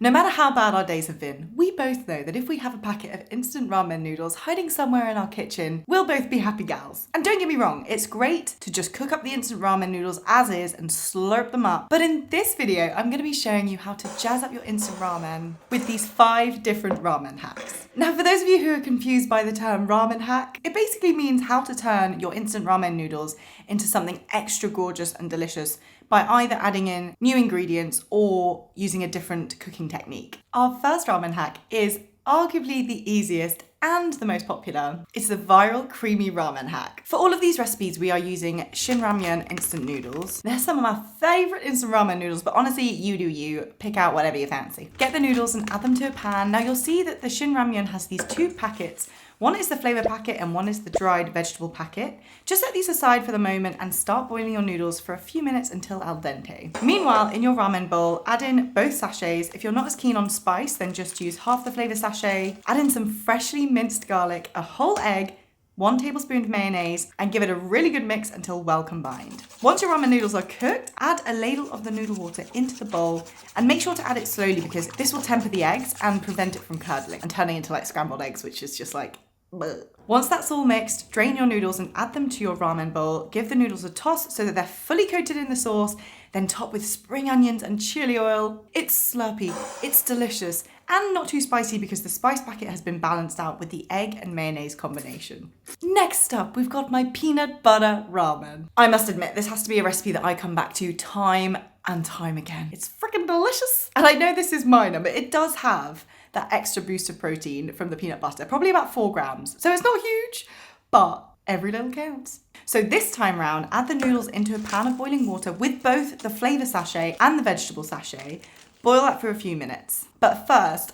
No matter how bad our days have been, we both know that if we have a packet of instant ramen noodles hiding somewhere in our kitchen, we'll both be happy gals. And don't get me wrong, it's great to just cook up the instant ramen noodles as is and slurp them up. But in this video, I'm going to be showing you how to jazz up your instant ramen with these 5 different ramen hacks. Now, for those of you who are confused by the term ramen hack, it basically means how to turn your instant ramen noodles into something extra gorgeous and delicious by either adding in new ingredients or using a different cooking technique. Our first ramen hack is arguably the easiest and the most popular. It's the viral creamy ramen hack. For all of these recipes, we are using shin ramyun instant noodles. They're some of my favorite instant ramen noodles, but honestly, you do you. Pick out whatever you fancy. Get the noodles and add them to a pan. Now you'll see that the shin ramyun has these 2 packets. One is the flavor packet and one is the dried vegetable packet. Just set these aside for the moment and start boiling your noodles for a few minutes until al dente. Meanwhile, in your ramen bowl, add in both sachets. If you're not as keen on spice, then just use half the flavor sachet. Add in some freshly minced garlic, a whole egg, 1 tablespoon of mayonnaise, and give it a really good mix until well combined. Once your ramen noodles are cooked, add a ladle of the noodle water into the bowl and make sure to add it slowly because this will temper the eggs and prevent it from curdling and turning into like scrambled eggs, which is just like bleh. Once that's all mixed, drain your noodles and add them to your ramen bowl. Give the noodles a toss so that they're fully coated in the sauce, then top with spring onions and chili oil. It's slurpy, it's delicious, and not too spicy because the spice packet has been balanced out with the egg and mayonnaise combination. Next up, we've got my peanut butter ramen. I must admit, this has to be a recipe that I come back to time and time again. It's freaking delicious. And I know this is minor, but it does have that extra boost of protein from the peanut butter, probably about 4 grams. So it's not huge, but every little counts. So this time round, add the noodles into a pan of boiling water with both the flavor sachet and the vegetable sachet. Boil that for a few minutes. But first,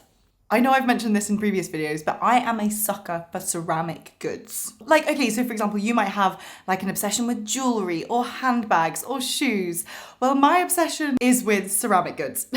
I know I've mentioned this in previous videos, but I am a sucker for ceramic goods. Like, okay, so for example, you might have like an obsession with jewelry or handbags or shoes. Well, my obsession is with ceramic goods.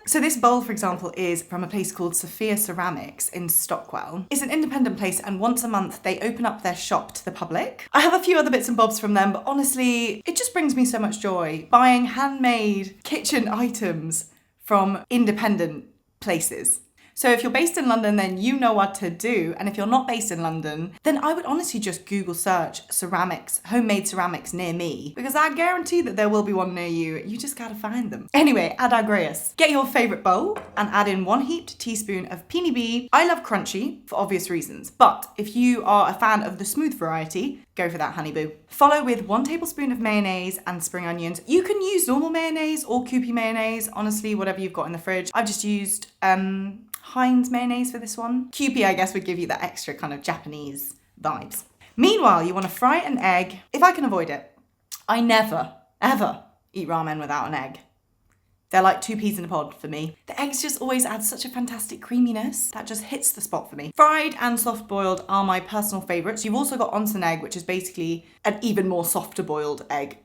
So this bowl, for example, is from a place called Sophia Ceramics in Stockwell. It's an independent place and once a month they open up their shop to the public. I have a few other bits and bobs from them, but honestly, it just brings me so much joy buying handmade kitchen items from independent places. So if you're based in London, then you know what to do. And if you're not based in London, then I would honestly just Google search ceramics, homemade ceramics near me, because I guarantee that there will be one near you. You just gotta find them. Anyway, I digress. Get your favorite bowl and add in 1 heaped teaspoon of peony bee. I love crunchy for obvious reasons, but if you are a fan of the smooth variety, go for that, honey boo. Follow with 1 tablespoon of mayonnaise and spring onions. You can use normal mayonnaise or Kewpie mayonnaise, honestly, whatever you've got in the fridge. I've just used Heinz mayonnaise for this one. Kewpie, I guess, would give you that extra kind of Japanese vibes. Meanwhile, you want to fry an egg, if I can avoid it. I never, ever eat ramen without an egg. They're like 2 peas in a pod for me. The eggs just always add such a fantastic creaminess that just hits the spot for me. Fried and soft boiled are my personal favourites. You've also got onsen egg, which is basically an even more softer boiled egg.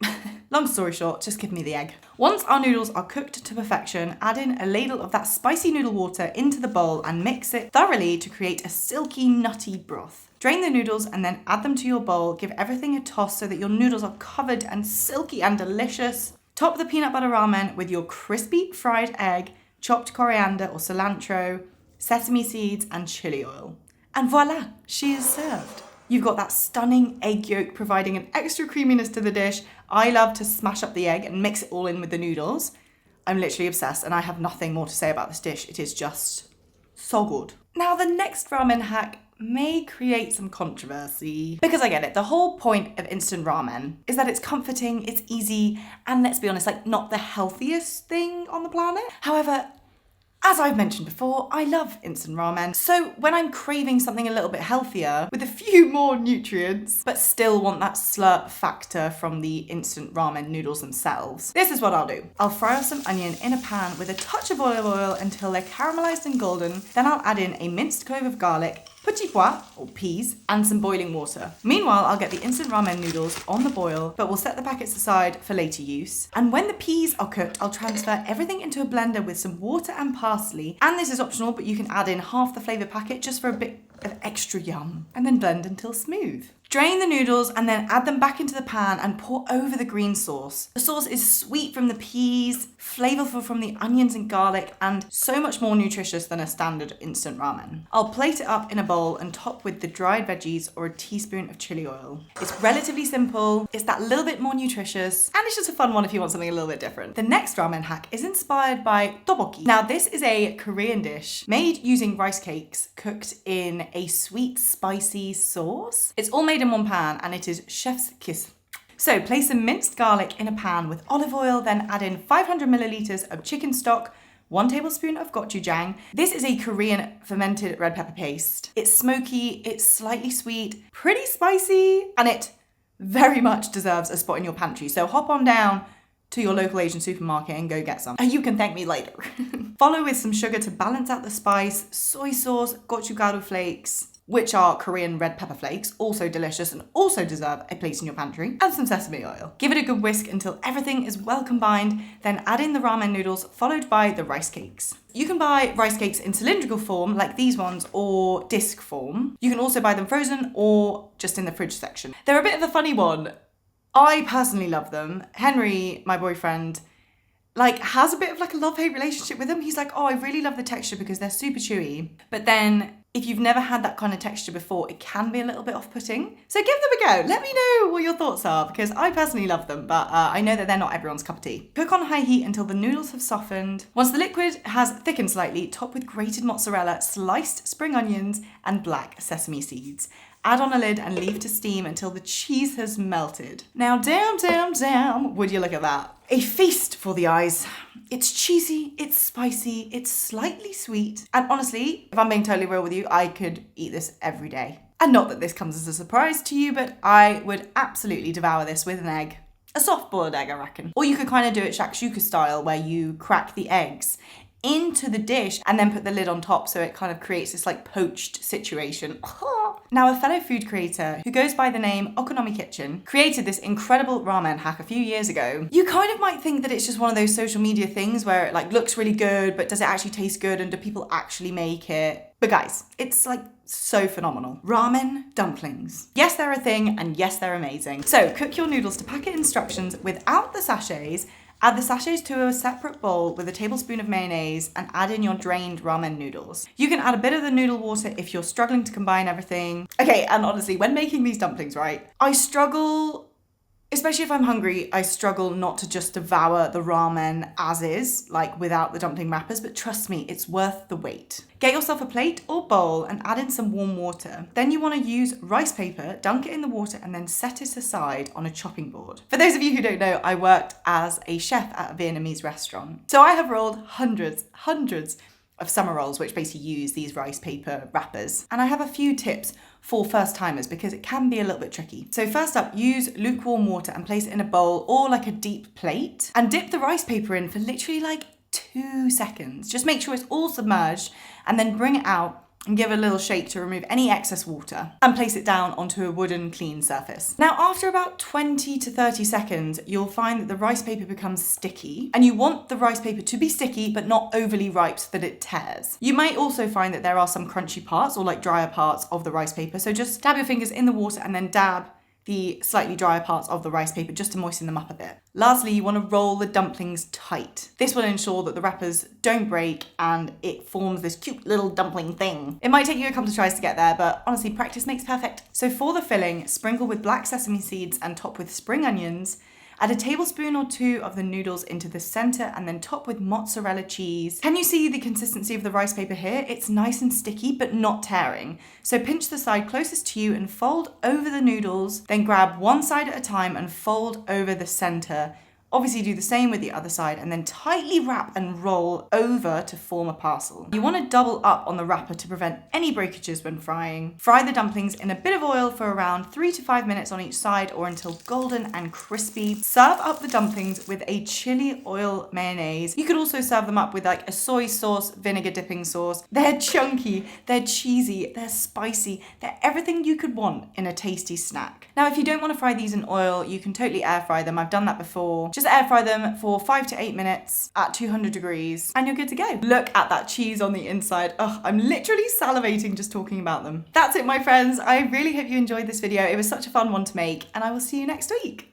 Long story short, just give me the egg. Once our noodles are cooked to perfection, add in a ladle of that spicy noodle water into the bowl and mix it thoroughly to create a silky, nutty broth. Drain the noodles and then add them to your bowl. Give everything a toss so that your noodles are covered and silky and delicious. Top the peanut butter ramen with your crispy fried egg, chopped coriander or cilantro, sesame seeds and chili oil. And voila, she is served. You've got that stunning egg yolk providing an extra creaminess to the dish. I love to smash up the egg and mix it all in with the noodles. I'm literally obsessed and I have nothing more to say about this dish. It is just so good. Now the next ramen hack may create some controversy because I get it. The whole point of instant ramen is that it's comforting, it's easy, and let's be honest, like not the healthiest thing on the planet. However, as I've mentioned before, I love instant ramen. So when I'm craving something a little bit healthier with a few more nutrients, but still want that slurp factor from the instant ramen noodles themselves, this is what I'll do. I'll fry off some onion in a pan with a touch of olive oil until they're caramelized and golden. Then I'll add in a minced clove of garlic, petit pois, or peas, and some boiling water. Meanwhile, I'll get the instant ramen noodles on the boil, but we'll set the packets aside for later use. And when the peas are cooked, I'll transfer everything into a blender with some water and parsley. And this is optional, but you can add in half the flavor packet just for a bit of extra yum. And then blend until smooth. Drain the noodles and then add them back into the pan and pour over the green sauce. The sauce is sweet from the peas, flavorful from the onions and garlic, and so much more nutritious than a standard instant ramen. I'll plate it up in a bowl and top with the dried veggies or a teaspoon of chili oil. It's relatively simple, it's that little bit more nutritious, and it's just a fun one if you want something a little bit different. The next ramen hack is inspired by Tteokbokki. Now this is a Korean dish made using rice cakes cooked in a sweet spicy sauce. It's all made in one pan and it is chef's kiss. So place some minced garlic in a pan with olive oil, then add in 500 milliliters of chicken stock, 1 tablespoon of gochujang. This is a Korean fermented red pepper paste. It's smoky, it's slightly sweet, pretty spicy, and it very much deserves a spot in your pantry. So hop on down to your local Asian supermarket and go get some. And you can thank me later. Follow with some sugar to balance out the spice, soy sauce, gochugaru flakes, which are Korean red pepper flakes, also delicious and also deserve a place in your pantry, and some sesame oil. Give it a good whisk until everything is well combined, then add in the ramen noodles, followed by the rice cakes. You can buy rice cakes in cylindrical form, like these ones, or disc form. You can also buy them frozen or just in the fridge section. They're a bit of a funny one. I personally love them. Henry, my boyfriend, has a bit of a love-hate relationship with them. He's like, oh, I really love the texture because they're super chewy. But then if you've never had that kind of texture before, it can be a little bit off-putting. So give them a go. Let me know what your thoughts are, because I personally love them, but I know that they're not everyone's cup of tea. Cook on high heat until the noodles have softened. Once the liquid has thickened slightly, top with grated mozzarella, sliced spring onions, and black sesame seeds. Add on a lid and leave to steam until the cheese has melted. Now damn, would you look at that? A feast for the eyes. It's cheesy, it's spicy, it's slightly sweet. And honestly, if I'm being totally real with you, I could eat this every day. And not that this comes as a surprise to you, but I would absolutely devour this with an egg. A soft-boiled egg, I reckon. Or you could kind of do it shakshuka style, where you crack the eggs into the dish and then put the lid on top, so it kind of creates this poached situation. Now, a fellow food creator who goes by the name Okonomi Kitchen created this incredible ramen hack a few years ago. You kind of might think that it's just one of those social media things where it looks really good, but does it actually taste good and do people actually make it? But guys, it's so phenomenal. Ramen dumplings. Yes, they're a thing, and yes, they're amazing. So cook your noodles to packet instructions without the sachets. Add the sachets to a separate bowl with a tablespoon of mayonnaise and add in your drained ramen noodles. You can add a bit of the noodle water if you're struggling to combine everything. Okay, and honestly, when making these dumplings, right, I struggle, especially if I'm hungry, I struggle not to just devour the ramen as is, without the dumpling wrappers, but trust me, it's worth the wait. Get yourself a plate or bowl and add in some warm water. Then you want to use rice paper, dunk it in the water, and then set it aside on a chopping board. For those of you who don't know, I worked as a chef at a Vietnamese restaurant. So I have rolled hundreds of summer rolls, which basically use these rice paper wrappers. And I have a few tips for first timers because it can be a little bit tricky. So first up, use lukewarm water and place it in a bowl or a deep plate and dip the rice paper in for literally 2 seconds. Just make sure it's all submerged and then bring it out and give a little shake to remove any excess water and place it down onto a wooden clean surface. Now, after about 20 to 30 seconds, you'll find that the rice paper becomes sticky, and you want the rice paper to be sticky but not overly ripe so that it tears. You may also find that there are some crunchy parts or drier parts of the rice paper, so just dab your fingers in the water and then dab the slightly drier parts of the rice paper just to moisten them up a bit. Lastly, you want to roll the dumplings tight. This will ensure that the wrappers don't break and it forms this cute little dumpling thing. It might take you a couple of tries to get there, but honestly, practice makes perfect. So for the filling, sprinkle with black sesame seeds and top with spring onions. Add a tablespoon or 2 of the noodles into the center and then top with mozzarella cheese. Can you see the consistency of the rice paper here? It's nice and sticky, but not tearing. So pinch the side closest to you and fold over the noodles, then grab one side at a time and fold over the center. Obviously do the same with the other side and then tightly wrap and roll over to form a parcel. You want to double up on the wrapper to prevent any breakages when frying. Fry the dumplings in a bit of oil for around 3 to 5 minutes on each side or until golden and crispy. Serve up the dumplings with a chili oil mayonnaise. You could also serve them up with a soy sauce, vinegar dipping sauce. They're chunky, they're cheesy, they're spicy, they're everything you could want in a tasty snack. Now, if you don't want to fry these in oil, you can totally air fry them. I've done that before. Just Just air fry them for 5 to 8 minutes at 200 degrees and you're good to go. Look at that cheese on the inside. Oh, I'm literally salivating just talking about them. That's it, my friends. I really hope you enjoyed this video. It was such a fun one to make, and I will see you next week.